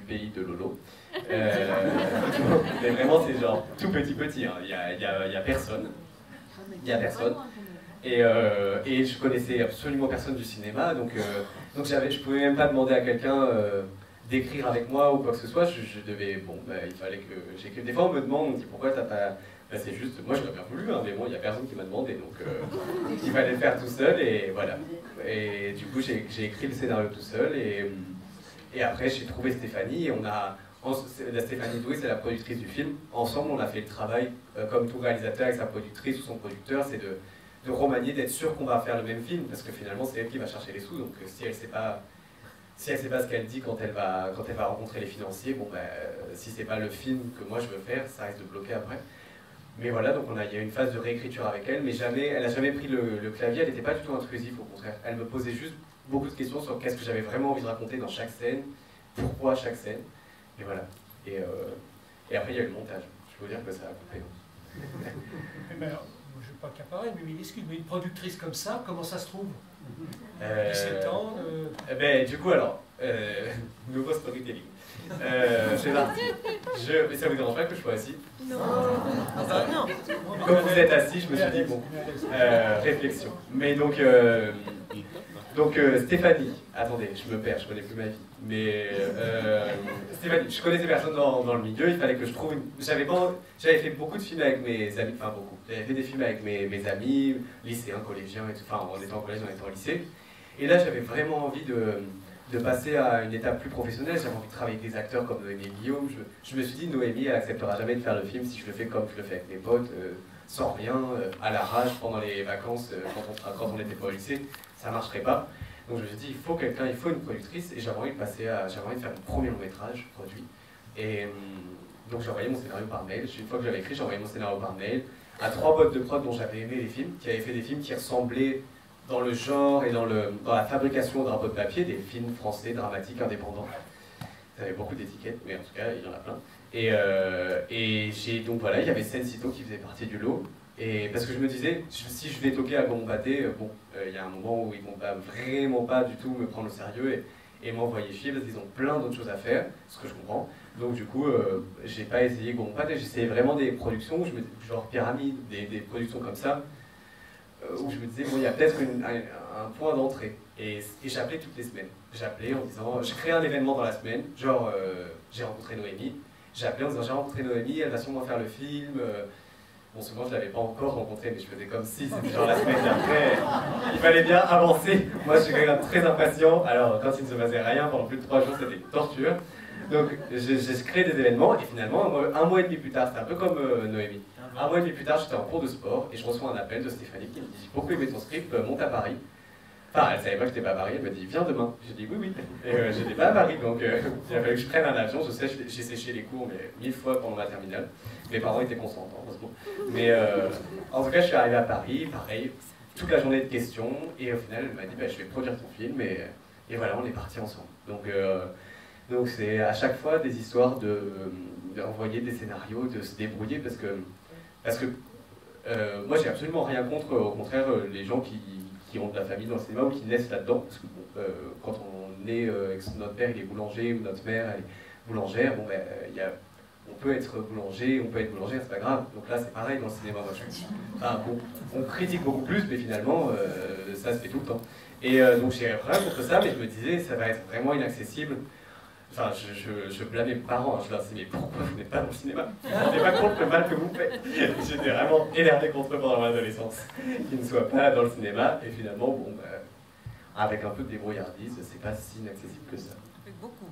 pays de Lolo. Mais vraiment, c'est genre tout petit, hein. Il y a personne. Il y a personne. Et je connaissais absolument personne du cinéma, donc je pouvais même pas demander à quelqu'un d'écrire avec moi ou quoi que ce soit. Je devais, bon, il fallait que j'écrive. Des fois, on me demande, on me dit pourquoi t'as pas. C'est juste, moi j'aurais bien voulu, hein, mais bon, il y a personne qui m'a demandé, donc il fallait le faire tout seul, et voilà. Et du coup, j'ai écrit le scénario tout seul, et après, j'ai trouvé Stéphanie, et Stéphanie Doué, c'est la productrice du film. Ensemble, on a fait le travail, comme tout réalisateur avec sa productrice ou son producteur, c'est de remanier, d'être sûr qu'on va faire le même film, parce que finalement, c'est elle qui va chercher les sous, donc si elle sait pas ce qu'elle dit quand elle va rencontrer les financiers, bon, si c'est pas le film que moi je veux faire, ça risque de bloquer après. Mais voilà, donc il y a eu une phase de réécriture avec elle, mais elle n'a jamais pris le clavier, elle n'était pas du tout intrusive, au contraire. Elle me posait juste beaucoup de questions sur qu'est-ce que j'avais vraiment envie de raconter dans chaque scène, pourquoi chaque scène, et voilà. Et après, il y a eu le montage. Je peux vous dire que ça a coupé. Je ne vais pas accaparer, mais excuse, mais une productrice comme ça, comment ça se trouve 17 ans Du coup, alors, nouveau storytelling. C'est parti. Mais ça vous dérange pas que je sois assis? Non. Non. Comme vous êtes assis, je me suis dit, bon, réflexion. Mais donc Stéphanie, attendez, je me perds, je connais plus ma vie. Mais Stéphanie, je connaissais personne dans le milieu, il fallait que je trouve une... J'avais fait beaucoup de films avec mes amis, enfin beaucoup. J'avais fait des films avec mes amis, lycéens, collégiens et tout, enfin en étant en collège, en étant au lycée. Et là, j'avais vraiment envie de passer à une étape plus professionnelle. J'avais envie de travailler avec des acteurs comme Noémie et Guillaume. Je me suis dit, Noémie, elle acceptera jamais de faire le film si je le fais comme je le fais avec mes potes, sans rien, à l'arrache, pendant les vacances, quand on n'était pas au lycée. Ça marcherait pas. Donc je me suis dit, il faut une productrice, et j'avais envie de faire mon premier long métrage produit. Et donc j'ai envoyé mon scénario par mail. Une fois que j'avais écrit, j'ai envoyé mon scénario par mail à 3 boîtes de prod dont j'avais aimé les films, qui avaient fait des films qui ressemblaient dans le genre et dans la fabrication de drapeaux de papier, des films français, dramatiques, indépendants. Ça avait beaucoup d'étiquettes, mais en tout cas, il y en a plein. Donc voilà, il y avait Sensito qui faisait partie du lot. Et parce que je me disais, si je vais toquer à Gomon Pâté, il y a un moment où ils vont vraiment pas du tout me prendre au sérieux et m'envoyer chier parce qu'ils ont plein d'autres choses à faire, ce que je comprends. Donc du coup, j'ai pas essayé Gomon Pâté, j'ai essayé vraiment des productions, genre Pyramide, des productions comme ça, où je me disais, bon, il y a peut-être un point d'entrée. Et j'appelais toutes les semaines. J'appelais en disant, je crée un événement dans la semaine, genre j'ai rencontré Noémie. J'appelais en disant, j'ai rencontré Noémie, elle va sûrement faire le film. Bon, souvent je l'avais pas encore rencontré, mais je faisais comme si c'était genre la semaine d'après. Il fallait bien avancer. Moi, je suis quelqu'un de très impatient. Alors, quand il ne se passait rien pendant plus de 3 jours, c'était une torture. Donc, j'ai créé des événements, et finalement, un mois et demi plus tard, c'était un peu comme Noémie. Un mois et demi plus tard, j'étais en cours de sport, et je reçois un appel de Stéphanie qui me dit, j'ai beaucoup aimé ton script, monte à Paris. Enfin, elle savait pas que j'étais pas à Paris, elle m'a dit, viens demain. J'ai dit, oui. Et j'étais pas à Paris, donc il a fallu que je prenne un avion. Je sais, j'ai séché les cours, mais 1000 fois pendant ma terminale. Mes parents étaient consentants, heureusement. Mais en tout cas, je suis arrivé à Paris, pareil, toute la journée de questions, et au final, elle m'a dit, je vais produire ton film, et voilà, on est partis ensemble. Donc c'est à chaque fois des histoires d'envoyer des scénarios, de se débrouiller, parce que moi, j'ai absolument rien contre, au contraire, les gens qui ont de la famille dans le cinéma ou qui naissent là-dedans, parce que quand on est, notre père il est boulanger ou notre mère elle est boulangère, on peut être boulanger, c'est pas grave. Donc là c'est pareil dans le cinéma, on critique beaucoup plus, mais finalement ça se fait tout le temps. Et donc j'ai rien contre ça, mais je me disais ça va être vraiment inaccessible. Enfin, je blâmais mes parents, je leur disais, mais pourquoi vous n'êtes pas dans le cinéma? Vous ne vous rendez pas compte le mal que vous faites? J'étais vraiment énervé contre eux pendant mon adolescence, qu'ils ne soient pas dans le cinéma, et finalement, avec un peu de débrouillardise, c'est pas si inaccessible que ça. Avec beaucoup.